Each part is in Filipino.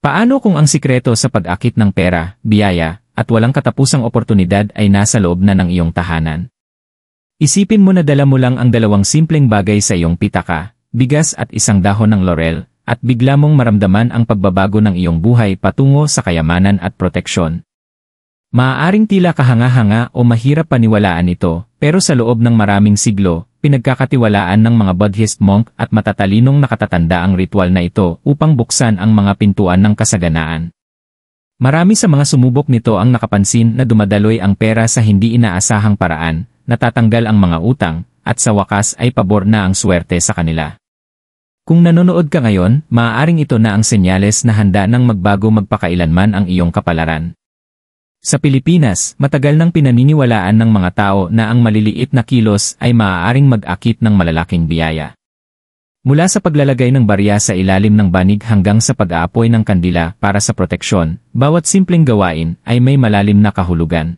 Paano kung ang sikreto sa pag-akit ng pera, biyaya, at walang katapusang oportunidad ay nasa loob na ng iyong tahanan? Isipin mo na dala mo lang ang dalawang simpleng bagay sa iyong pitaka, bigas at isang dahon ng laurel, at bigla mong maramdaman ang pagbabago ng iyong buhay patungo sa kayamanan at proteksyon. Maaaring tila kahanga-hanga o mahirap paniwalaan ito, pero sa loob ng maraming siglo, pinagkakatiwalaan ng mga Buddhist monk at matatalinong nakatatanda ang ritual na ito upang buksan ang mga pintuan ng kasaganaan. Marami sa mga sumubok nito ang nakapansin na dumadaloy ang pera sa hindi inaasahang paraan, natatanggal ang mga utang, at sa wakas ay pabor na ang swerte sa kanila. Kung nanonood ka ngayon, maaaring ito na ang senyales na handa nang magbago magpakailanman ang iyong kapalaran. Sa Pilipinas, matagal nang pinaniniwalaan ng mga tao na ang maliliit na kilos ay maaaring mag-akit ng malalaking biyaya. Mula sa paglalagay ng barya sa ilalim ng banig hanggang sa pag-aapoy ng kandila para sa proteksyon, bawat simpleng gawain ay may malalim na kahulugan.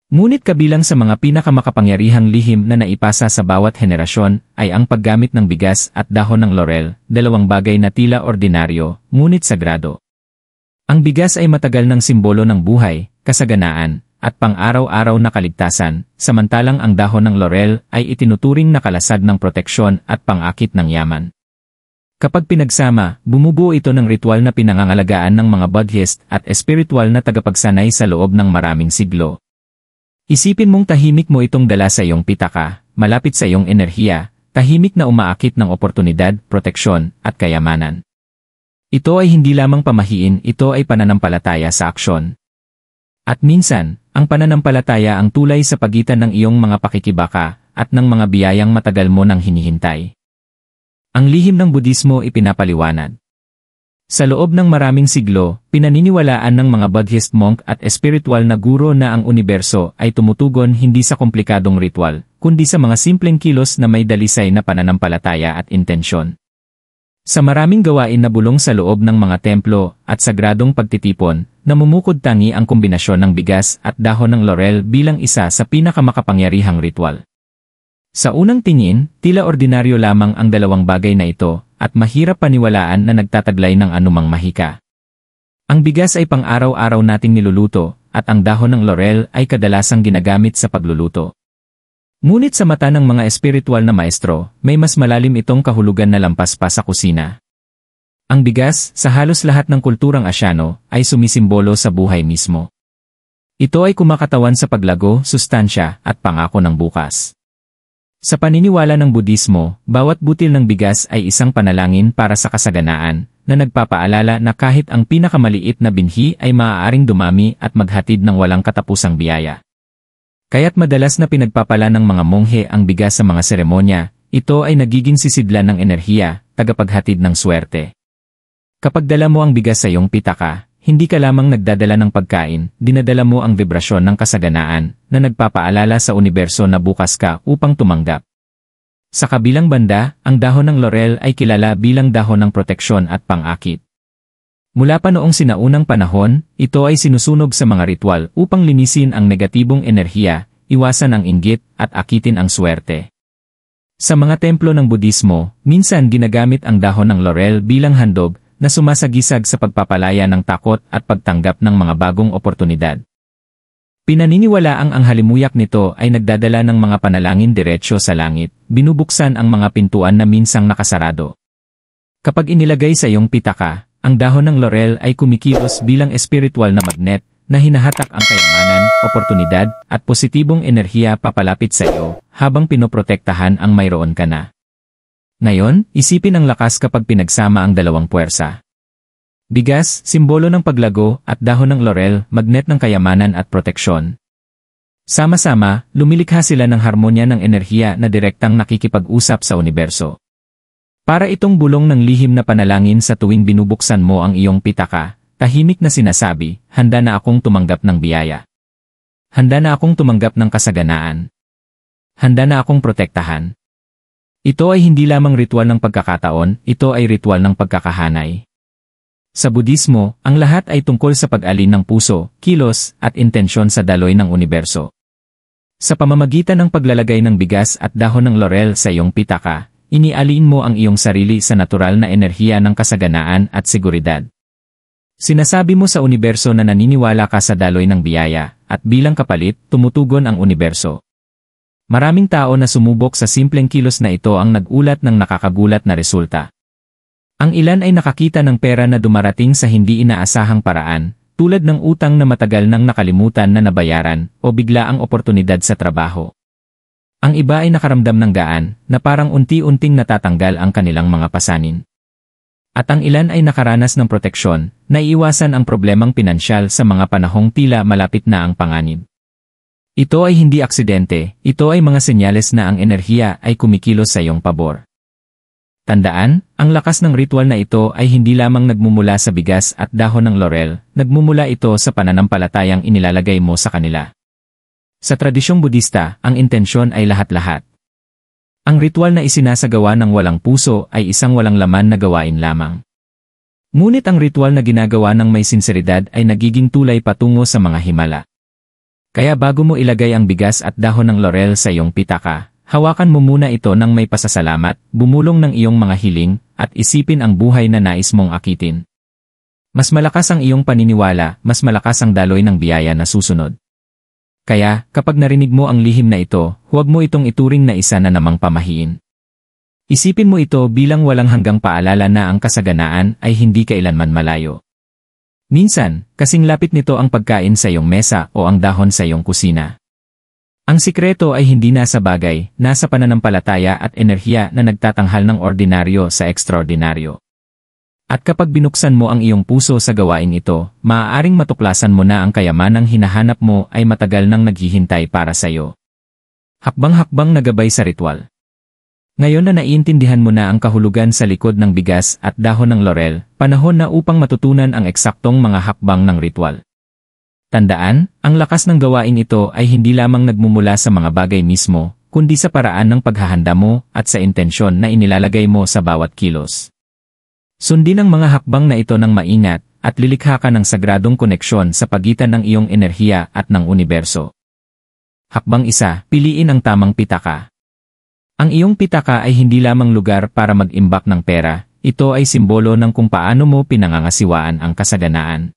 Ngunit kabilang sa mga pinakamakapangyarihang lihim na naipasa sa bawat henerasyon ay ang paggamit ng bigas at dahon ng laurel, dalawang bagay na tila ordinaryo, ngunit sagrado. Ang bigas ay matagal ng simbolo ng buhay, kasaganaan, at pang-araw-araw na kaligtasan, samantalang ang dahon ng laurel ay itinuturing na kalasag ng proteksyon at pang-akit ng yaman. Kapag pinagsama, bumubuo ito ng ritual na pinangangalagaan ng mga Buddhist at espiritual na tagapagsanay sa loob ng maraming siglo. Isipin mong tahimik mo itong dala sa iyong pitaka, malapit sa iyong enerhiya, tahimik na umaakit ng oportunidad, proteksyon, at kayamanan. Ito ay hindi lamang pamahiin, ito ay pananampalataya sa aksyon. At minsan, ang pananampalataya ang tulay sa pagitan ng iyong mga pakikibaka at ng mga biyayang matagal mo nang hinihintay. Ang lihim ng Budismo ipinapaliwanag. Sa loob ng maraming siglo, pinaniniwalaan ng mga Buddhist monk at espiritual na guro na ang universo ay tumutugon hindi sa komplikadong ritual, kundi sa mga simpleng kilos na may dalisay na pananampalataya at intensyon. Sa maraming gawain na bulong sa loob ng mga templo at sagradong pagtitipon, namumukod tangi ang kombinasyon ng bigas at dahon ng laurel bilang isa sa pinakamakapangyarihang ritual. Sa unang tingin, tila ordinaryo lamang ang dalawang bagay na ito, at mahirap paniwalaan na nagtataglay ng anumang mahika. Ang bigas ay pang-araw-araw nating niluluto, at ang dahon ng laurel ay kadalasang ginagamit sa pagluluto. Ngunit sa mata ng mga espiritual na maestro, may mas malalim itong kahulugan na lampas pa sa kusina. Ang bigas, sa halos lahat ng kulturang Asyano, ay sumisimbolo sa buhay mismo. Ito ay kumakatawan sa paglago, sustansya, at pangako ng bukas. Sa paniniwala ng Budismo, bawat butil ng bigas ay isang panalangin para sa kasaganaan, na nagpapaalala na kahit ang pinakamaliit na binhi ay maaaring dumami at maghatid ng walang katapusang biyaya. Kaya't madalas na pinagpapala ng mga monghe ang bigas sa mga seremonya, ito ay nagiging sisidlan ng enerhiya, tagapaghatid ng swerte. Kapag dala mo ang bigas sa iyong pitaka, hindi ka lamang nagdadala ng pagkain, dinadala mo ang vibrasyon ng kasaganaan, na nagpapaalala sa universo na bukas ka upang tumanggap. Sa kabilang banda, ang dahon ng laurel ay kilala bilang dahon ng proteksyon at pang-akit. Mula pa noong sinaunang panahon, ito ay sinusunog sa mga ritual upang linisin ang negatibong enerhiya, iwasan ang inggit, at akitin ang swerte. Sa mga templo ng Budismo, minsan ginagamit ang dahon ng laurel bilang handog na sumasagisag sa pagpapalaya ng takot at pagtanggap ng mga bagong oportunidad. Pinaniniwalaang ang halimuyak nito ay nagdadala ng mga panalangin diretsyo sa langit, binubuksan ang mga pintuan na minsang nakasarado. Kapag inilagay sa iyong pitaka, ang dahon ng laurel ay kumikilos bilang espiritual na magnet na hinahatak ang kayamanan, oportunidad, at positibong enerhiya papalapit sa iyo habang pinoprotektahan ang mayroon ka na. Ngayon, isipin ang lakas kapag pinagsama ang dalawang puwersa. Bigas, simbolo ng paglago, at dahon ng laurel, magnet ng kayamanan at proteksyon. Sama-sama, lumilikha sila ng harmonya ng enerhiya na direktang nakikipag-usap sa universo. Para itong bulong ng lihim na panalangin sa tuwing binubuksan mo ang iyong pitaka, tahimik na sinasabi, handa na akong tumanggap ng biyaya. Handa na akong tumanggap ng kasaganaan. Handa na akong protektahan. Ito ay hindi lamang ritual ng pagkakataon, ito ay ritual ng pagkakahanay. Sa Budismo, ang lahat ay tungkol sa pag-alin ng puso, kilos, at intensyon sa daloy ng universo. Sa pamamagitan ng paglalagay ng bigas at dahon ng laurel sa iyong pitaka, inialin mo ang iyong sarili sa natural na enerhiya ng kasaganaan at seguridad. Sinasabi mo sa universo na naniniwala ka sa daloy ng biyaya, at bilang kapalit, tumutugon ang universo. Maraming tao na sumubok sa simpleng kilos na ito ang nag-ulat ng nakakagulat na resulta. Ang ilan ay nakakita ng pera na dumarating sa hindi inaasahang paraan, tulad ng utang na matagal nang nakalimutan na nabayaran o biglaang oportunidad sa trabaho. Ang iba ay nakaramdam ng gaan na parang unti-unting natatanggal ang kanilang mga pasanin. At ang ilan ay nakaranas ng proteksyon, naiiwasan ang problemang pinansyal sa mga panahong tila malapit na ang panganib. Ito ay hindi aksidente, ito ay mga senyales na ang enerhiya ay kumikilos sa iyong pabor. Tandaan, ang lakas ng ritual na ito ay hindi lamang nagmumula sa bigas at dahon ng laurel, nagmumula ito sa pananampalatayang inilalagay mo sa kanila. Sa tradisyong Budista, ang intensyon ay lahat-lahat. Ang ritual na isinasagawa ng walang puso ay isang walang laman na gawain lamang. Ngunit ang ritual na ginagawa ng may sinseridad ay nagiging tulay patungo sa mga himala. Kaya bago mo ilagay ang bigas at dahon ng laurel sa iyong pitaka, hawakan mo muna ito ng may pasasalamat, bumulong ng iyong mga hiling, at isipin ang buhay na nais mong akitin. Mas malakas ang iyong paniniwala, mas malakas ang daloy ng biyaya na susunod. Kaya, kapag narinig mo ang lihim na ito, huwag mo itong ituring na isa na namang pamahiin. Isipin mo ito bilang walang hanggang paalala na ang kasaganaan ay hindi kailanman malayo. Minsan, kasing lapit nito ang pagkain sa iyong mesa o ang dahon sa iyong kusina. Ang sikreto ay hindi nasa bagay, nasa pananampalataya at enerhiya na nagtatanghal ng ordinaryo sa ekstraordinaryo. At kapag binuksan mo ang iyong puso sa gawain ito, maaaring matuklasan mo na ang kayamanang hinahanap mo ay matagal nang naghihintay para sa iyo. Hakbang-hakbang na gabay sa ritual. Ngayon na naiintindihan mo na ang kahulugan sa likod ng bigas at dahon ng laurel, panahon na upang matutunan ang eksaktong mga hakbang ng ritual. Tandaan, ang lakas ng gawain ito ay hindi lamang nagmumula sa mga bagay mismo, kundi sa paraan ng paghahanda mo at sa intensyon na inilalagay mo sa bawat kilos. Sundin ang mga hakbang na ito ng maingat at lilikha ka ng sagradong koneksyon sa pagitan ng iyong enerhiya at ng universo. Hakbang 1, piliin ang tamang pitaka. Ang iyong pitaka ay hindi lamang lugar para mag-imbak ng pera, ito ay simbolo ng kung paano mo pinangangasiwaan ang kasaganaan.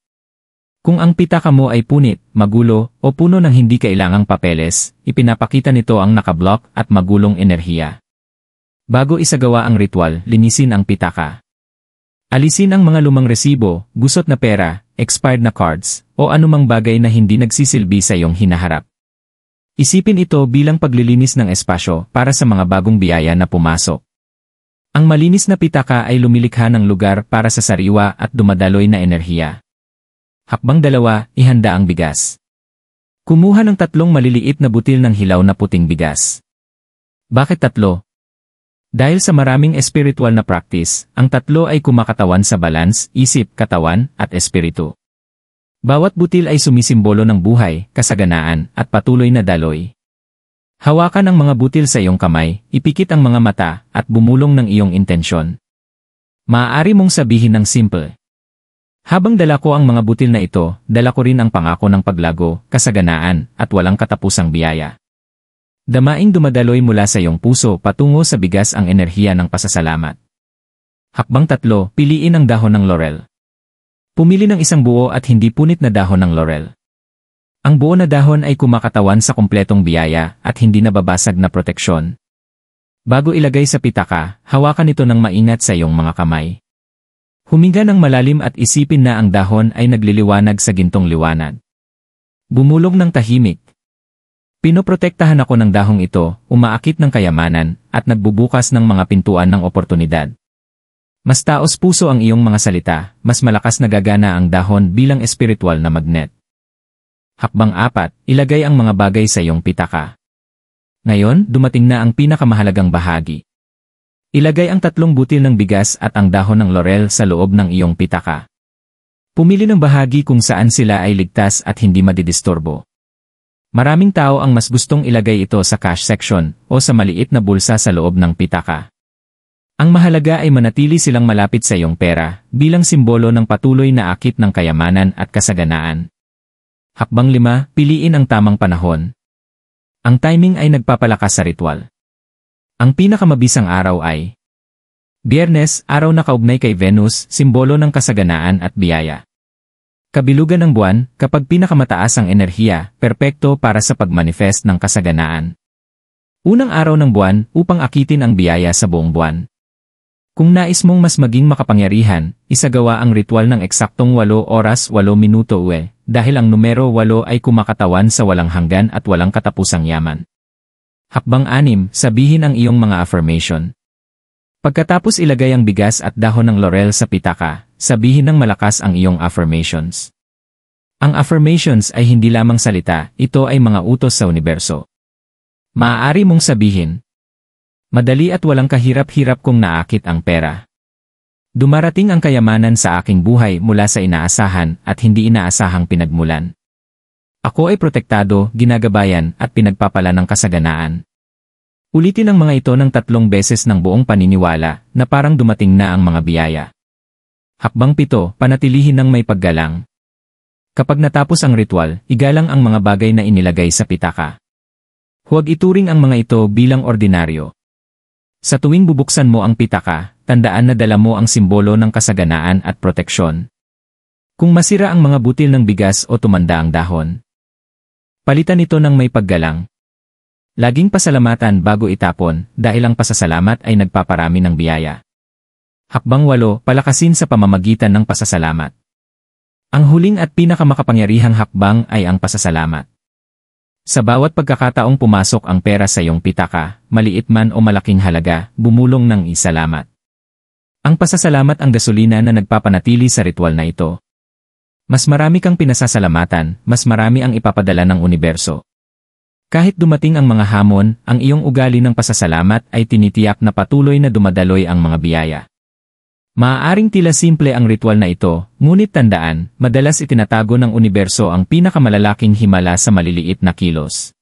Kung ang pitaka mo ay punit, magulo, o puno ng hindi kailangang papeles, ipinapakita nito ang nakablock at magulong enerhiya. Bago isagawa ang ritual, linisin ang pitaka. Alisin ang mga lumang resibo, gusot na pera, expired na cards, o anumang bagay na hindi nagsisilbi sa iyong hinaharap. Isipin ito bilang paglilinis ng espasyo para sa mga bagong biyaya na pumasok. Ang malinis na pitaka ay lumilikha ng lugar para sa sariwa at dumadaloy na enerhiya. Hakbang 2, ihanda ang bigas. Kumuha ng 3 maliliit na butil ng hilaw na puting bigas. Bakit 3? Dahil sa maraming espiritual na practice, ang 3 ay kumakatawan sa balance, isip, katawan, at espiritu. Bawat butil ay sumisimbolo ng buhay, kasaganaan, at patuloy na daloy. Hawakan ang mga butil sa iyong kamay, ipikit ang mga mata, at bumulong ng iyong intensyon. Maaari mong sabihin ng simple. Habang dala ko ang mga butil na ito, dala ko rin ang pangako ng paglago, kasaganaan, at walang katapusang biyaya. Damaing dumadaloy mula sa iyong puso patungo sa bigas ang enerhiya ng pasasalamat. Hakbang 3, piliin ang dahon ng laurel. Pumili ng isang buo at hindi punit na dahon ng laurel. Ang buo na dahon ay kumakatawan sa kumpletong biyaya at hindi nababasag na proteksyon. Bago ilagay sa pitaka, hawakan ito ng maingat sa iyong mga kamay. Huminga ng malalim at isipin na ang dahon ay nagliliwanag sa gintong liwanag. Bumulong ng tahimik. Pinoprotektahan ako ng dahong ito, umaakit ng kayamanan, at nagbubukas ng mga pintuan ng oportunidad. Mas taos puso ang iyong mga salita, mas malakas nagagana ang dahon bilang espiritual na magnet. Hakbang 4, ilagay ang mga bagay sa iyong pitaka. Ngayon, dumating na ang pinakamahalagang bahagi. Ilagay ang 3 butil ng bigas at ang dahon ng laurel sa loob ng iyong pitaka. Pumili ng bahagi kung saan sila ay ligtas at hindi madidisturbo. Maraming tao ang mas gustong ilagay ito sa cash section o sa maliit na bulsa sa loob ng pitaka. Ang mahalaga ay manatili silang malapit sa iyong pera bilang simbolo ng patuloy na akit ng kayamanan at kasaganaan. Hakbang 5, piliin ang tamang panahon. Ang timing ay nagpapalakas sa ritual. Ang pinakamabisang araw ay Biyernes, araw na kaugnay kay Venus, simbolo ng kasaganaan at biyaya. Kabilugan ng buwan, kapag pinakamataas ang enerhiya, perpekto para sa pagmanifest ng kasaganaan. Unang araw ng buwan upang akitin ang biyaya sa buong buwan. Kung nais mong mas maging makapangyarihan, isagawa ang ritual ng eksaktong 8 oras 8 minuto dahil ang numero 8 ay kumakatawan sa walang hanggan at walang katapusang yaman. Hakbang 6, sabihin ang iyong mga affirmation. Pagkatapos ilagay ang bigas at dahon ng laurel sa pitaka, sabihin ng malakas ang iyong affirmations. Ang affirmations ay hindi lamang salita, ito ay mga utos sa universo. Maaari mong sabihin, madali at walang kahirap-hirap kong naakit ang pera. Dumarating ang kayamanan sa aking buhay mula sa inaasahan at hindi inaasahang pinagmulan. Ako ay protektado, ginagabayan at pinagpapala ng kasaganaan. Ulitin ang mga ito ng 3 beses ng buong paniniwala na parang dumating na ang mga biyaya. Hakbang 7, panatilihin ng may paggalang. Kapag natapos ang ritual, igalang ang mga bagay na inilagay sa pitaka. Huwag ituring ang mga ito bilang ordinaryo. Sa tuwing bubuksan mo ang pitaka, tandaan na dala mo ang simbolo ng kasaganaan at proteksyon. Kung masira ang mga butil ng bigas o tumanda ang dahon, palitan ito ng may paggalang. Laging pasalamatan bago itapon dahil ang pasasalamat ay nagpaparami ng biyaya. Hakbang 8, palakasin sa pamamagitan ng pasasalamat. Ang huling at pinakamakapangyarihang hakbang ay ang pasasalamat. Sa bawat pagkakataong pumasok ang pera sa iyong pitaka, maliit man o malaking halaga, bumulong ng isalamat. Ang pasasalamat ang gasolina na nagpapanatili sa ritual na ito. Mas marami kang pinasasalamatan, mas marami ang ipapadala ng universo. Kahit dumating ang mga hamon, ang iyong ugali ng pasasalamat ay tinitiyak na patuloy na dumadaloy ang mga biyaya. Maaaring tila simple ang ritual na ito, ngunit tandaan, madalas itinatago ng universo ang pinakamalalaking himala sa maliliit na kilos.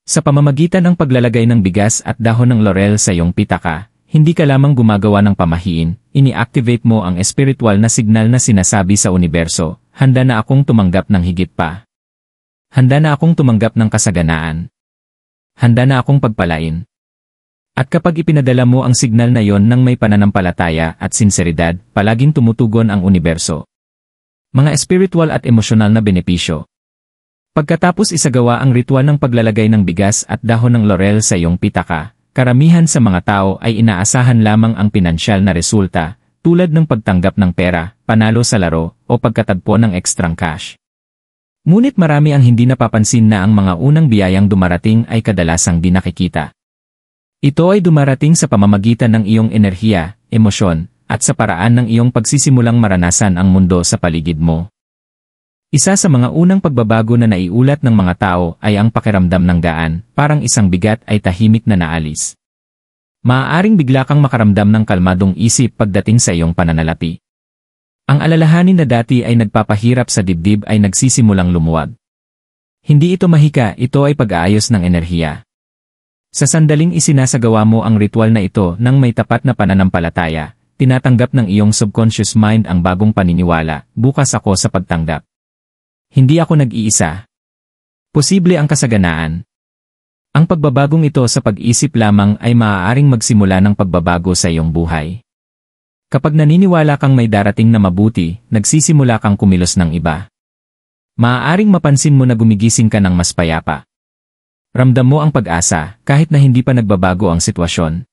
Sa pamamagitan ng paglalagay ng bigas at dahon ng laurel sa iyong pitaka, hindi ka lamang gumagawa ng pamahiin, ini-activate mo ang espiritual na signal na sinasabi sa universo, handa na akong tumanggap ng higit pa. Handa na akong tumanggap ng kasaganaan. Handa na akong pagpalain. At kapag ipinadala mo ang signal na yon ng may pananampalataya at sinseridad, palaging tumutugon ang universo. Mga espiritual at emosyonal na benepisyo. Pagkatapos isagawa ang ritual ng paglalagay ng bigas at dahon ng laurel sa iyong pitaka, karamihan sa mga tao ay inaasahan lamang ang pinansyal na resulta, tulad ng pagtanggap ng pera, panalo sa laro, o pagkatagpo ng ekstrang cash. Ngunit marami ang hindi napapansin na ang mga unang biyayang dumarating ay kadalasang di nakikita. Ito ay dumarating sa pamamagitan ng iyong enerhiya, emosyon, at sa paraan ng iyong pagsisimulang maranasan ang mundo sa paligid mo. Isa sa mga unang pagbabago na naiulat ng mga tao ay ang pakiramdam ng gaan, parang isang bigat ay tahimik na naalis. Maaaring bigla kang makaramdam ng kalmadong isip pagdating sa iyong pananalapi. Ang alalahanin na dati ay nagpapahirap sa dibdib ay nagsisimulang lumuwag. Hindi ito mahika, ito ay pag-aayos ng enerhiya. Sa sandaling isinasagawa mo ang ritual na ito ng may tapat na pananampalataya, tinatanggap ng iyong subconscious mind ang bagong paniniwala, bukas ako sa pagtanggap. Hindi ako nag-iisa. Posible ang kasaganaan. Ang pagbabagong ito sa pag-isip lamang ay maaaring magsimula ng pagbabago sa iyong buhay. Kapag naniniwala kang may darating na mabuti, nagsisimula kang kumilos ng iba. Maaaring mapansin mo na gumigising ka ng mas payapa. Ramdam mo ang pag-asa, kahit na hindi pa nagbabago ang sitwasyon.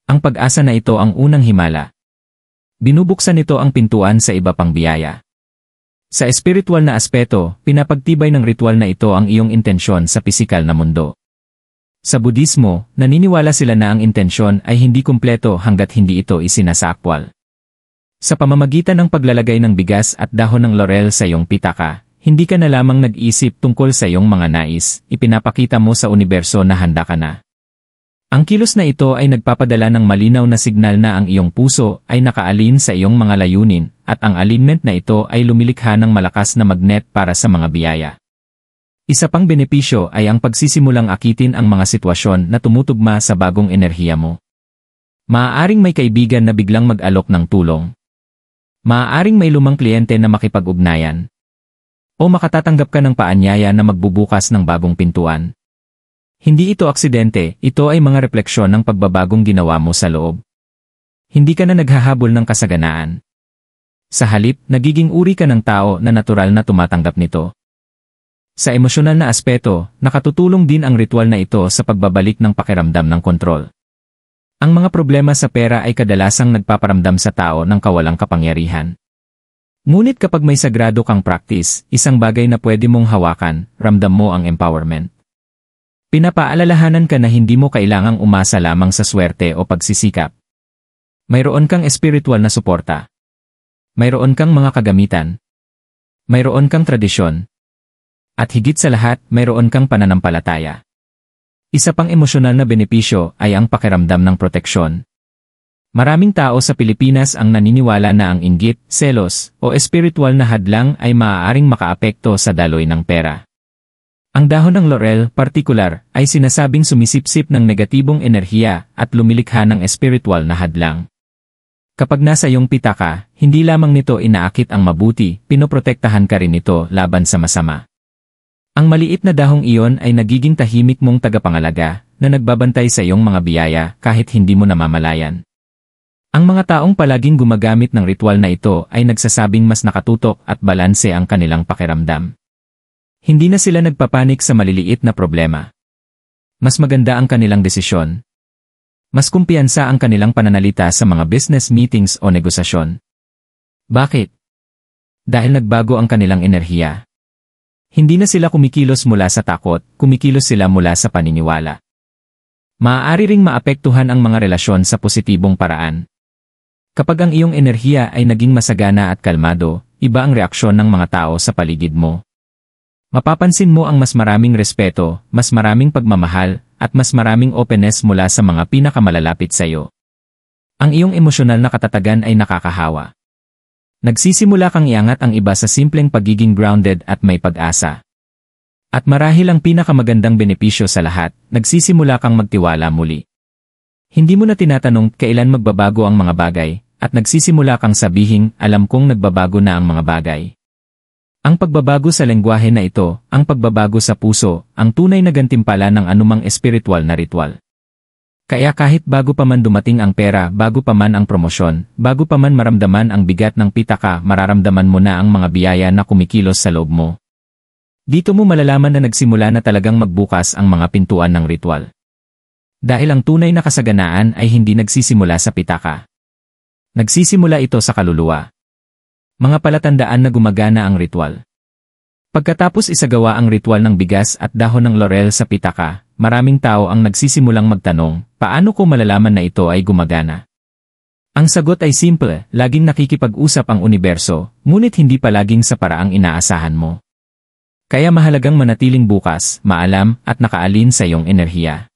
Ang pag-asa na ito ang unang himala. Binubuksan nito ang pintuan sa iba pang biyaya. Sa espiritual na aspeto, pinapagtibay ng ritual na ito ang iyong intensyon sa pisikal na mundo. Sa Budismo, naniniwala sila na ang intensyon ay hindi kumpleto hanggat hindi ito isinasaakwal. Sa pamamagitan ng paglalagay ng bigas at dahon ng laurel sa iyong pitaka, hindi ka na lamang nag-isip tungkol sa iyong mga nais, ipinapakita mo sa universo na handa ka na. Ang kilos na ito ay nagpapadala ng malinaw na signal na ang iyong puso ay nakaalin sa iyong mga layunin, at ang alignment na ito ay lumilikha ng malakas na magnet para sa mga biyaya. Isa pang benepisyo ay ang pagsisimulang akitin ang mga sitwasyon na tumutugma sa bagong enerhiya mo. Maaaring may kaibigan na biglang mag-alok ng tulong. Maaaring may lumang kliyente na makipag-ugnayan. O makatatanggap ka ng paanyaya na magbubukas ng bagong pintuan. Hindi ito aksidente, ito ay mga refleksyon ng pagbabagong ginawa mo sa loob. Hindi ka na naghahabol ng kasaganaan. Sa halip, nagiging uri ka ng tao na natural na tumatanggap nito. Sa emosyonal na aspeto, nakatutulong din ang ritual na ito sa pagbabalik ng pakiramdam ng kontrol. Ang mga problema sa pera ay kadalasang nagpaparamdam sa tao ng kawalang kapangyarihan. Ngunit kapag may sagrado kang practice, isang bagay na pwede mong hawakan, ramdam mo ang empowerment. Pinapaalalahanan ka na hindi mo kailangang umasa lamang sa swerte o pagsisikap. Mayroon kang espiritual na suporta. Mayroon kang mga kagamitan. Mayroon kang tradisyon. At higit sa lahat, mayroon kang pananampalataya. Isa pang emosyonal na benepisyo ay ang pakiramdam ng proteksyon. Maraming tao sa Pilipinas ang naniniwala na ang inggit, selos, o espiritual na hadlang ay maaaring makaapekto sa daloy ng pera. Ang dahon ng laurel, partikular, ay sinasabing sumisipsip ng negatibong enerhiya at lumilikha ng espiritual na hadlang. Kapag nasa iyong pitaka, hindi lamang nito inaakit ang mabuti, pinoprotektahan ka rin nito laban sa masama. Ang maliit na dahong iyon ay nagiging tahimik mong tagapangalaga na nagbabantay sa iyong mga biyaya kahit hindi mo namamalayan. Ang mga taong palaging gumagamit ng ritual na ito ay nagsasabing mas nakatutok at balanse ang kanilang pakiramdam. Hindi na sila nagpapanik sa maliliit na problema. Mas maganda ang kanilang desisyon. Mas kumpiyansa ang kanilang pananalita sa mga business meetings o negosasyon. Bakit? Dahil nagbago ang kanilang enerhiya. Hindi na sila kumikilos mula sa takot, kumikilos sila mula sa paniniwala. Maaari ring maapektuhan ang mga relasyon sa positibong paraan. Kapag ang iyong enerhiya ay naging masagana at kalmado, iba ang reaksyon ng mga tao sa paligid mo. Mapapansin mo ang mas maraming respeto, mas maraming pagmamahal, at mas maraming openness mula sa mga pinakamalalapit sa iyo. Ang iyong emosyonal na katatagan ay nakakahawa. Nagsisimula kang iangat ang iba sa simpleng pagiging grounded at may pag-asa. At marahil ang pinakamagandang benepisyo sa lahat, nagsisimula kang magtiwala muli. Hindi mo na tinatanong kailan magbabago ang mga bagay, at nagsisimula kang sabihing, alam kong nagbabago na ang mga bagay. Ang pagbabago sa lengguwahe na ito, ang pagbabago sa puso, ang tunay na gantimpala ng anumang espiritual na ritual. Kaya kahit bago pa man dumating ang pera, bago pa man ang promosyon, bago pa man maramdaman ang bigat ng pitaka, mararamdaman mo na ang mga biyaya na kumikilos sa loob mo. Dito mo malalaman na nagsimula na talagang magbukas ang mga pintuan ng ritual. Dahil ang tunay na kasaganaan ay hindi nagsisimula sa pitaka. Nagsisimula ito sa kaluluwa. Mga palatandaan na gumagana ang ritual. Pagkatapos isagawa ang ritual ng bigas at dahon ng laurel sa pitaka, maraming tao ang nagsisimulang magtanong, paano ko malalaman na ito ay gumagana? Ang sagot ay simple, laging nakikipag-usap ang universo, ngunit hindi palaging sa paraang inaasahan mo. Kaya mahalagang manatiling bukas, maalam, at nakaalin sa iyong enerhiya.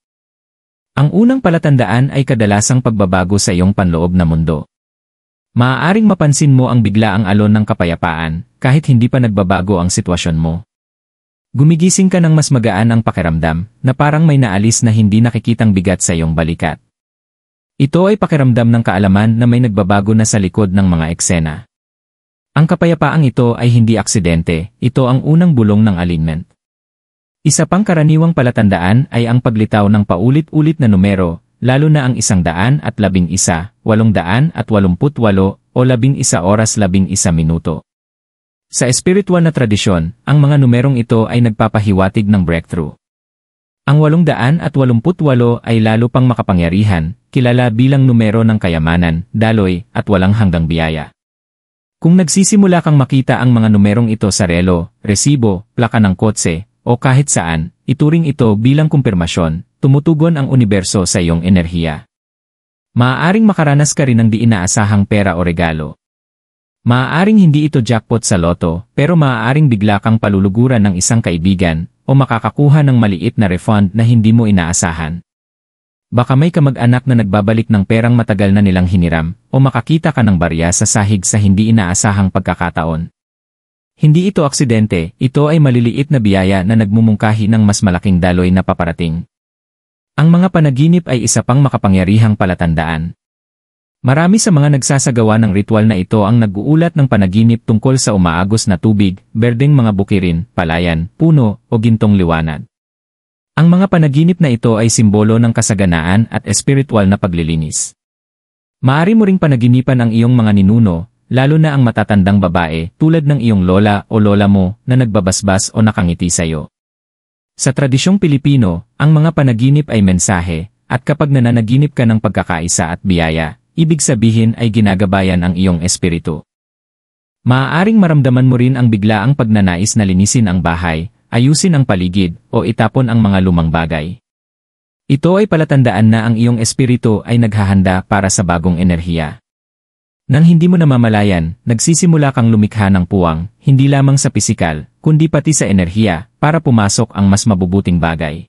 Ang unang palatandaan ay kadalasang pagbabago sa iyong panloob na mundo. Maaaring mapansin mo ang biglaang alon ng kapayapaan, kahit hindi pa nagbabago ang sitwasyon mo. Gumigising ka ng mas magaan ang pakiramdam, na parang may naalis na hindi nakikitang bigat sa iyong balikat. Ito ay pakiramdam ng kaalaman na may nagbabago na sa likod ng mga eksena. Ang kapayapaang ito ay hindi aksidente, ito ang unang bulong ng alignment. Isa pang karaniwang palatandaan ay ang paglitaw ng paulit-ulit na numero, lalo na ang 111, 888, o 11 oras 11 minuto. Sa espiritual na tradisyon, ang mga numerong ito ay nagpapahiwatig ng breakthrough. Ang 888 ay lalo pang makapangyarihan, kilala bilang numero ng kayamanan, daloy, at walang hanggang biyaya. Kung nagsisimula kang makita ang mga numerong ito sa relo, resibo, plaka ng kotse, o kahit saan, ituring ito bilang kumpirmasyon, tumutugon ang universo sa iyong enerhiya. Maaaring makaranas ka rin ng di inaasahang pera o regalo. Maaaring hindi ito jackpot sa loto, pero maaaring bigla kang paluluguran ng isang kaibigan, o makakakuha ng maliit na refund na hindi mo inaasahan. Baka may kamag-anak na nagbabalik ng perang matagal na nilang hiniram, o makakita ka ng barya sa sahig sa hindi inaasahang pagkakataon. Hindi ito aksidente, ito ay maliliit na biyaya na nagmumungkahi ng mas malaking daloy na paparating. Ang mga panaginip ay isa pang makapangyarihang palatandaan. Marami sa mga nagsasagawa ng ritual na ito ang nag-uulat ng panaginip tungkol sa umaagos na tubig, berdeng mga bukirin, palayan, puno, o gintong liwanag. Ang mga panaginip na ito ay simbolo ng kasaganaan at espiritual na paglilinis. Maaari mo ring panaginipan ang iyong mga ninuno, lalo na ang matatandang babae tulad ng iyong lola o lola mo na nagbabasbas o nakangiti sa'yo. Sa tradisyong Pilipino, ang mga panaginip ay mensahe, at kapag nananaginip ka ng pagkakaisa at biyaya, ibig sabihin ay ginagabayan ang iyong espiritu. Maaaring maramdaman mo rin ang biglaang pagnanais na linisin ang bahay, ayusin ang paligid, o itapon ang mga lumang bagay. Ito ay palatandaan na ang iyong espiritu ay naghahanda para sa bagong enerhiya. Nang hindi mo namamalayan, nagsisimula kang lumikha ng puwang, hindi lamang sa pisikal, kundi pati sa enerhiya, para pumasok ang mas mabubuting bagay.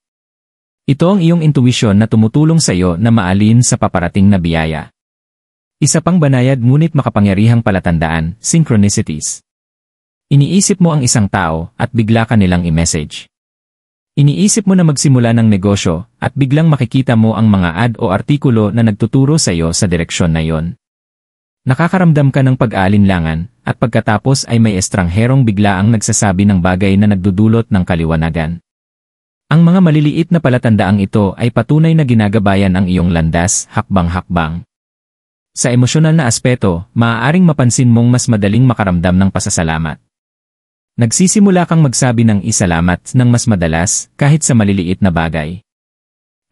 Ito ang iyong intuwisyon na tumutulong sa iyo na maalin sa paparating na biyaya. Isa pang banayad ngunit makapangyarihang palatandaan, synchronicities. Iniisip mo ang isang tao at bigla ka nilang i-message. Iniisip mo na magsimula ng negosyo at biglang makikita mo ang mga ad o artikulo na nagtuturo sa iyo sa direksyon na iyon. Nakakaramdam ka ng pag-aalinlangan at pagkatapos ay may estrangherong biglaang nagsasabi ng bagay na nagdudulot ng kaliwanagan. Ang mga maliliit na palatandaang ito ay patunay na ginagabayan ang iyong landas, hakbang-hakbang. Sa emosyonal na aspeto, maaaring mapansin mong mas madaling makaramdam ng pasasalamat. Nagsisimula kang magsabi ng isalamat ng mas madalas kahit sa maliliit na bagay.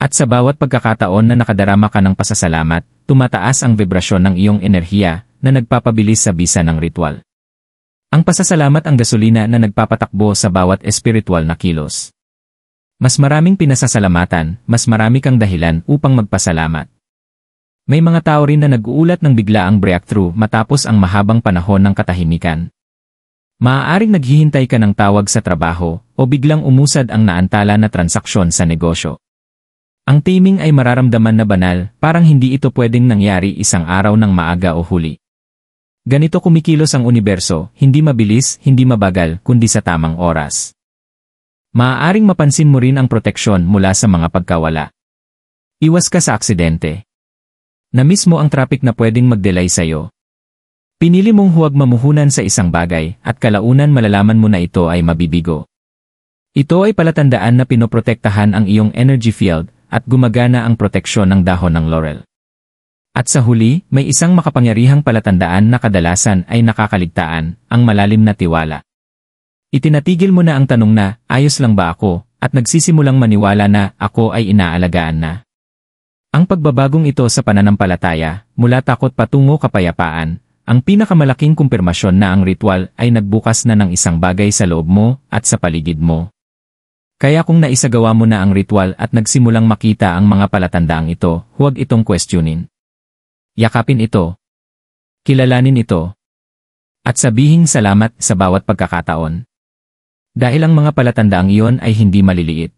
At sa bawat pagkakataon na nakadarama ka ng pasasalamat, tumataas ang vibrasyon ng iyong enerhiya na nagpapabilis sa bisa ng ritual. Ang pasasalamat ang gasolina na nagpapatakbo sa bawat espiritual na kilos. Mas maraming pinasasalamatan, mas marami kang dahilan upang magpasalamat. May mga tao rin na nag-uulat ng biglaang breakthrough matapos ang mahabang panahon ng katahimikan. Maaaring naghihintay ka ng tawag sa trabaho o biglang umusad ang naantala na transaksyon sa negosyo. Ang timing ay mararamdaman na banal, parang hindi ito pwedeng nangyari isang araw ng maaga o huli. Ganito kumikilos ang universo, hindi mabilis, hindi mabagal, kundi sa tamang oras. Maaaring mapansin mo rin ang proteksyon mula sa mga pagkawala. Iwas ka sa aksidente. Na-miss mo ang traffic na pwedeng mag-delay sa'yo. Pinili mong huwag mamuhunan sa isang bagay at kalaunan malalaman mo na ito ay mabibigo. Ito ay palatandaan na pinoprotektahan ang iyong energy field at gumagana ang proteksyon ng dahon ng laurel. At sa huli, may isang makapangyarihang palatandaan na kadalasan ay nakakaligtaan, ang malalim na tiwala. Itinatigil mo na ang tanong na, ayos lang ba ako, at nagsisimulang maniwala na ako ay inaalagaan na. Ang pagbabagong ito sa pananampalataya, mula takot patungo kapayapaan, ang pinakamalaking kumpirmasyon na ang ritual ay nagbukas na ng isang bagay sa loob mo at sa paligid mo. Kaya kung naisagawa mo na ang ritual at nagsimulang makita ang mga palatandaang ito, huwag itong questionin. Yakapin ito. Kilalanin ito. At sabihing salamat sa bawat pagkakataon. Dahil ang mga palatandaang iyon ay hindi maliliit.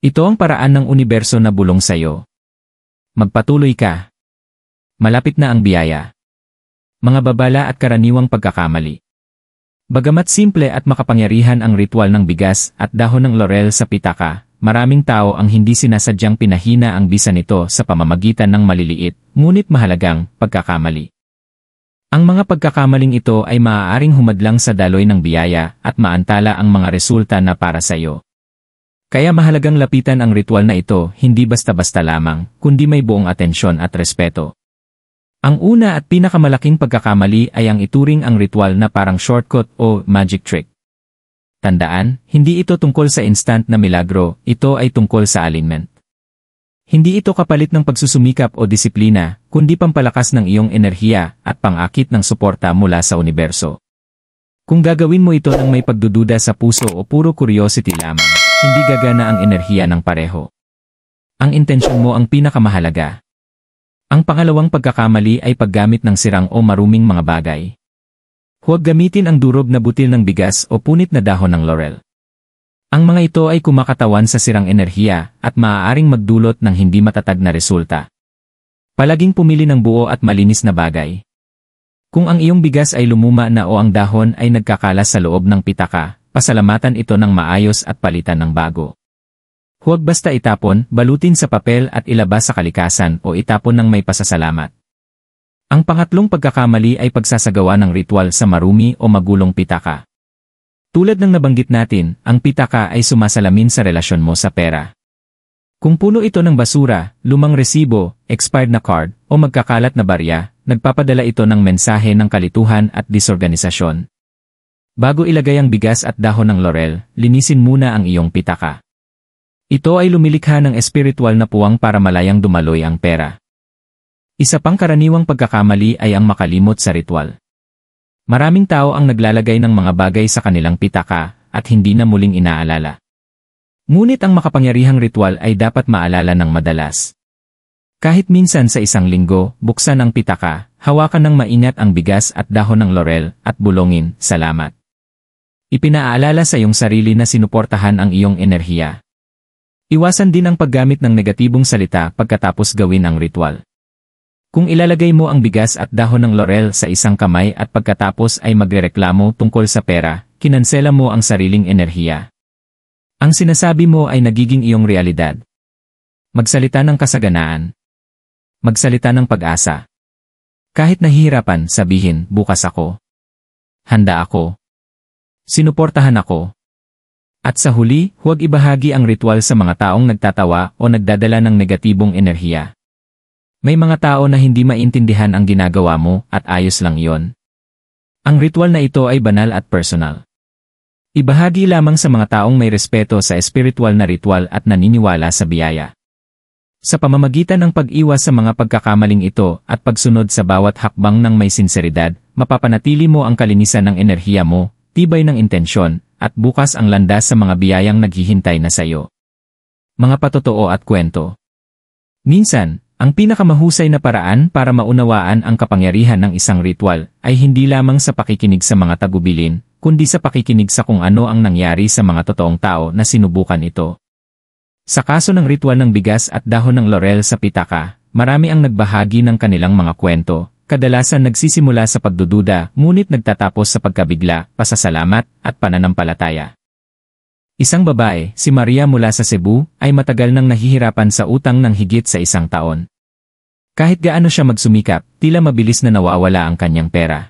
Ito ang paraan ng universo na bulong sa iyo. Magpatuloy ka. Malapit na ang biyaya. Mga babala at karaniwang pagkakamali. Bagamat simple at makapangyarihan ang ritual ng bigas at dahon ng laurel sa pitaka, maraming tao ang hindi sinasadyang pinahina ang bisa nito sa pamamagitan ng maliliit, ngunit mahalagang, pagkakamali. Ang mga pagkakamaling ito ay maaaring humadlang sa daloy ng biyaya at maantala ang mga resulta na para sa iyo. Kaya mahalagang lapitan ang ritual na ito, hindi basta-basta lamang, kundi may buong atensyon at respeto. Ang una at pinakamalaking pagkakamali ay ang ituring ang ritual na parang shortcut o magic trick. Tandaan, hindi ito tungkol sa instant na milagro, ito ay tungkol sa alignment. Hindi ito kapalit ng pagsusumikap o disiplina, kundi pampalakas ng iyong enerhiya at pang-akit ng suporta mula sa universo. Kung gagawin mo ito ng may pagdududa sa puso o puro curiosity lamang, hindi gagana ang enerhiya ng pareho. Ang intensyon mo ang pinakamahalaga. Ang pangalawang pagkakamali ay paggamit ng sirang o maruming mga bagay. Huwag gamitin ang durog na butil ng bigas o punit na dahon ng laurel. Ang mga ito ay kumakatawan sa sirang enerhiya at maaaring magdulot ng hindi matatag na resulta. Palaging pumili ng buo at malinis na bagay. Kung ang iyong bigas ay lumuma na o ang dahon ay nagkakalas sa loob ng pitaka, pasalamatan ito ng maayos at palitan ng bago. Huwag basta itapon, balutin sa papel at ilabas sa kalikasan o itapon ng may pasasalamat. Ang pangatlong pagkakamali ay pagsasagawa ng ritual sa marumi o magulong pitaka. Tulad ng nabanggit natin, ang pitaka ay sumasalamin sa relasyon mo sa pera. Kung puno ito ng basura, lumang resibo, expired na card, o magkakalat na barya, nagpapadala ito ng mensahe ng kalituhan at disorganisasyon. Bago ilagay ang bigas at dahon ng laurel, linisin muna ang iyong pitaka. Ito ay lumilikha ng espiritual na puwang para malayang dumaloy ang pera. Isa pang karaniwang pagkakamali ay ang makalimot sa ritual. Maraming tao ang naglalagay ng mga bagay sa kanilang pitaka at hindi na muling inaalala. Ngunit ang makapangyarihang ritual ay dapat maalala ng madalas. Kahit minsan sa isang linggo, buksan ang pitaka, hawakan ng maingat ang bigas at dahon ng laurel, at bulongin, "Salamat." Ipinaalala sa iyong sarili na sinuportahan ang iyong enerhiya. Iwasan din ang paggamit ng negatibong salita pagkatapos gawin ang ritual. Kung ilalagay mo ang bigas at dahon ng laurel sa isang kamay at pagkatapos ay magrereklamo tungkol sa pera, kinansela mo ang sariling enerhiya. Ang sinasabi mo ay nagiging iyong realidad. Magsalita ng kasaganaan. Magsalita ng pag-asa. Kahit nahihirapan, sabihin, "Bukas ako. Handa ako. Sinuportahan ako." At sa huli, huwag ibahagi ang ritual sa mga taong nagtatawa o nagdadala ng negatibong enerhiya. May mga tao na hindi maintindihan ang ginagawa mo at ayos lang iyon. Ang ritual na ito ay banal at personal. Ibahagi lamang sa mga taong may respeto sa espiritual na ritual at naniniwala sa biyaya. Sa pamamagitan ng pag-iwas sa mga pagkakamaling ito at pagsunod sa bawat hakbang ng may sinseridad, mapapanatili mo ang kalinisan ng enerhiya mo, tibay ng intensyon, at bukas ang landas sa mga biyayang naghihintay na sa iyo. Mga patotoo at kwento. Minsan, ang pinakamahusay na paraan para maunawaan ang kapangyarihan ng isang ritual ay hindi lamang sa pakikinig sa mga tagubilin, kundi sa pakikinig sa kung ano ang nangyari sa mga totoong tao na sinubukan ito. Sa kaso ng ritual ng bigas at dahon ng laurel sa pitaka, marami ang nagbahagi ng kanilang mga kwento, kadalasan nagsisimula sa pagdududa ngunit nagtatapos sa pagkabigla, pasasalamat, at pananampalataya. Isang babae, si Maria mula sa Cebu, ay matagal nang nahihirapan sa utang ng higit sa 1 taon. Kahit gaano siya magsumikap, tila mabilis na nawawala ang kanyang pera.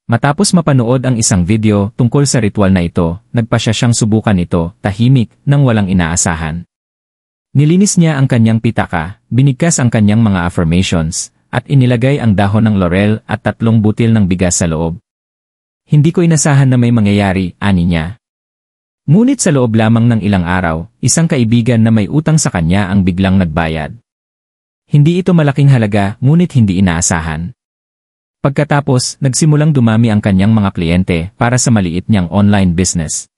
Matapos mapanood ang isang video tungkol sa ritual na ito, nagpasya siyang subukan ito, tahimik, nang walang inaasahan. Nilinis niya ang kanyang pitaka, binigkas ang kanyang mga affirmations, at inilagay ang dahon ng laurel at 3 butil ng bigas sa loob. "Hindi ko inasahan na may mangyayari," ani niya. Ngunit sa loob lamang ng ilang araw, isang kaibigan na may utang sa kanya ang biglang nagbayad. Hindi ito malaking halaga, ngunit hindi inaasahan. Pagkatapos, nagsimulang dumami ang kanyang mga kliyente para sa maliit niyang online business.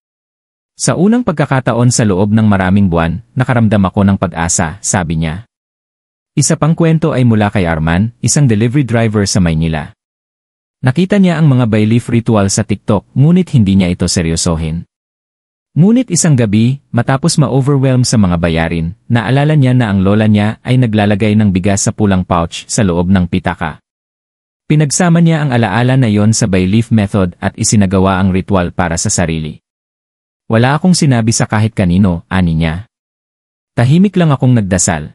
Sa unang pagkakataon sa loob ng maraming buwan, nakaramdam ako ng pag-asa, sabi niya. Isa pang kwento ay mula kay Arman, isang delivery driver sa Maynila. Nakita niya ang mga bayleaf ritual sa TikTok, ngunit hindi niya ito seryosohin. Ngunit isang gabi, matapos ma-overwhelm sa mga bayarin, naalala niya na ang lola niya ay naglalagay ng bigas sa pulang pouch sa loob ng pitaka. Pinagsama niya ang alaala na yon sa bayleaf method at isinagawa ang ritual para sa sarili. "Wala akong sinabi sa kahit kanino," ani niya. "Tahimik lang akong nagdasal."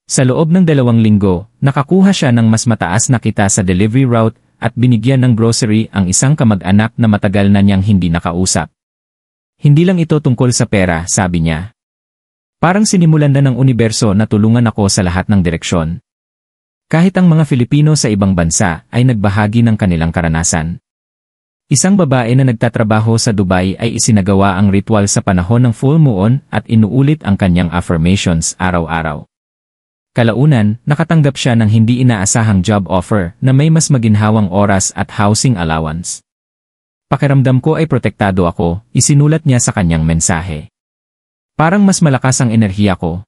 Sa loob ng 2 linggo, nakakuha siya ng mas mataas na kita sa delivery route at binigyan ng grocery ang isang kamag-anak na matagal na niyang hindi nakausap. "Hindi lang ito tungkol sa pera," sabi niya. "Parang sinimulan na ng universo na tulungan ako sa lahat ng direksyon." Kahit ang mga Filipino sa ibang bansa ay nagbahagi ng kanilang karanasan. Isang babae na nagtatrabaho sa Dubai ay isinagawa ang ritual sa panahon ng full moon at inuulit ang kanyang affirmations araw-araw. Kalaunan, nakatanggap siya ng hindi inaasahang job offer na may mas maginhawang oras at housing allowance. "Pakiramdam ko ay protektado ako," isinulat niya sa kanyang mensahe. "Parang mas malakas ang enerhiya ko."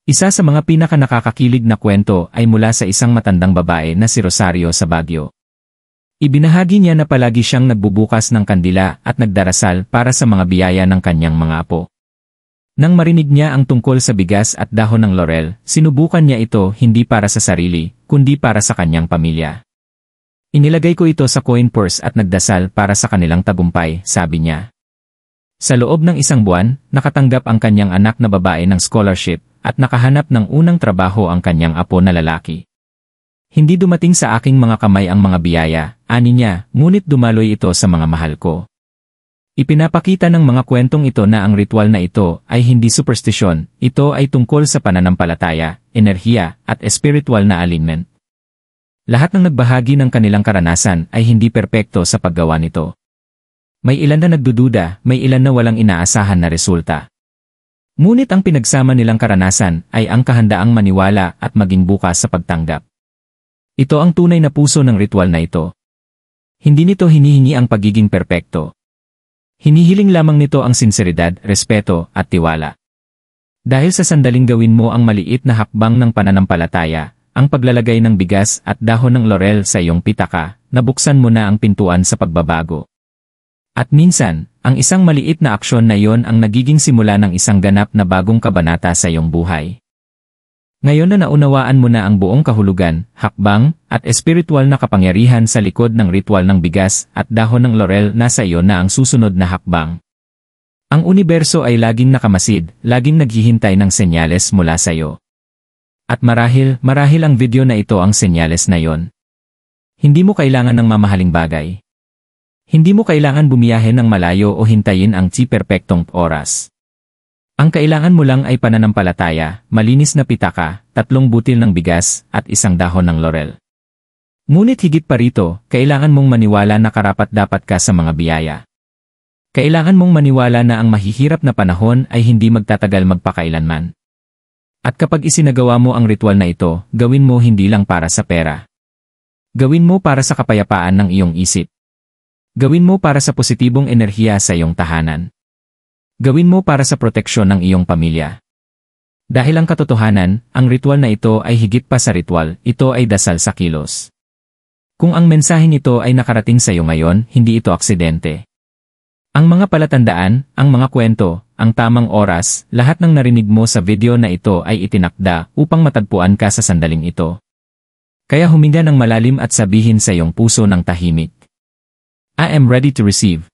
Isa sa mga pinaka-nakakakilig na kwento ay mula sa isang matandang babae na si Rosario sa Baguio. Ibinahagi niya na palagi siyang nagbubukas ng kandila at nagdarasal para sa mga biyaya ng kanyang mga apo. Nang marinig niya ang tungkol sa bigas at dahon ng laurel, sinubukan niya ito hindi para sa sarili, kundi para sa kanyang pamilya. "Inilagay ko ito sa coin purse at nagdasal para sa kanilang tagumpay," sabi niya. Sa loob ng 1 buwan, nakatanggap ang kanyang anak na babae ng scholarship at nakahanap ng unang trabaho ang kanyang apo na lalaki. "Hindi dumating sa aking mga kamay ang mga biyaya," ani niya, "ngunit dumaloy ito sa mga mahal ko." Ipinapakita ng mga kwentong ito na ang ritual na ito ay hindi superstisyon, ito ay tungkol sa pananampalataya, enerhiya, at espiritual na alignment. Lahat ng nagbahagi ng kanilang karanasan ay hindi perpekto sa paggawa nito. May ilan na nagdududa, may ilan na walang inaasahan na resulta. Ngunit ang pinagsama nilang karanasan ay ang kahandaang maniwala at maging bukas sa pagtanggap. Ito ang tunay na puso ng ritual na ito. Hindi nito hinihingi ang pagiging perpekto. Hinihiling lamang nito ang sinseridad, respeto, at tiwala. Dahil sa sandaling gawin mo ang maliit na hakbang ng pananampalataya, ang paglalagay ng bigas at dahon ng laurel sa iyong pitaka, nabuksan mo na ang pintuan sa pagbabago. At minsan, ang isang maliit na aksyon na iyon ang nagiging simula ng isang ganap na bagong kabanata sa iyong buhay. Ngayon na naunawaan mo na ang buong kahulugan, hakbang, at espiritual na kapangyarihan sa likod ng ritual ng bigas at dahon ng laurel, nasa iyo na ang susunod na hakbang. Ang universo ay laging nakamasid, laging naghihintay ng senyales mula sa iyo. At marahil ang video na ito ang senyales na yon. Hindi mo kailangan ng mamahaling bagay. Hindi mo kailangan bumiyahe ng malayo o hintayin ang perpektong oras. Ang kailangan mo lang ay pananampalataya, malinis na pitaka, 3 butil ng bigas, at 1 dahon ng laurel. Ngunit higit pa rito, kailangan mong maniwala na karapat-dapat ka sa mga biyaya. Kailangan mong maniwala na ang mahihirap na panahon ay hindi magtatagal magpakailanman. At kapag isinagawa mo ang ritual na ito, gawin mo hindi lang para sa pera. Gawin mo para sa kapayapaan ng iyong isip. Gawin mo para sa positibong enerhiya sa iyong tahanan. Gawin mo para sa proteksyon ng iyong pamilya. Dahil ang katotohanan, ang ritual na ito ay higit pa sa ritual, ito ay dasal sa kilos. Kung ang mensaheng ito ay nakarating sa iyo ngayon, hindi ito aksidente. Ang mga palatandaan, ang mga kwento, ang tamang oras, lahat ng narinig mo sa video na ito ay itinakda upang matagpuan ka sa sandaling ito. Kaya huminga ng malalim at sabihin sa iyong puso ng tahimik, I am ready to receive.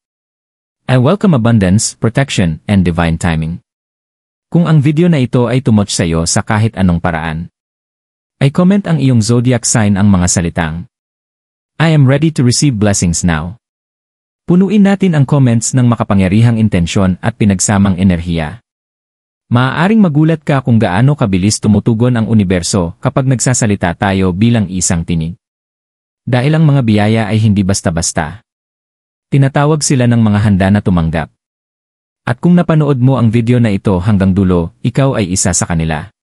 I welcome abundance, protection, and divine timing. Kung ang video na ito ay tumouch sa iyo sa kahit anong paraan, ay comment ang iyong zodiac sign ang mga salitang, I am ready to receive blessings now. Punuin natin ang comments ng makapangyarihang intensyon at pinagsamang enerhiya. Maaaring magulat ka kung gaano kabilis tumutugon ang universo kapag nagsasalita tayo bilang isang tinig. Dahil ang mga biyaya ay hindi basta-basta. Tinatawag sila ng mga handa na tumanggap. At kung napanood mo ang video na ito hanggang dulo, ikaw ay isa sa kanila.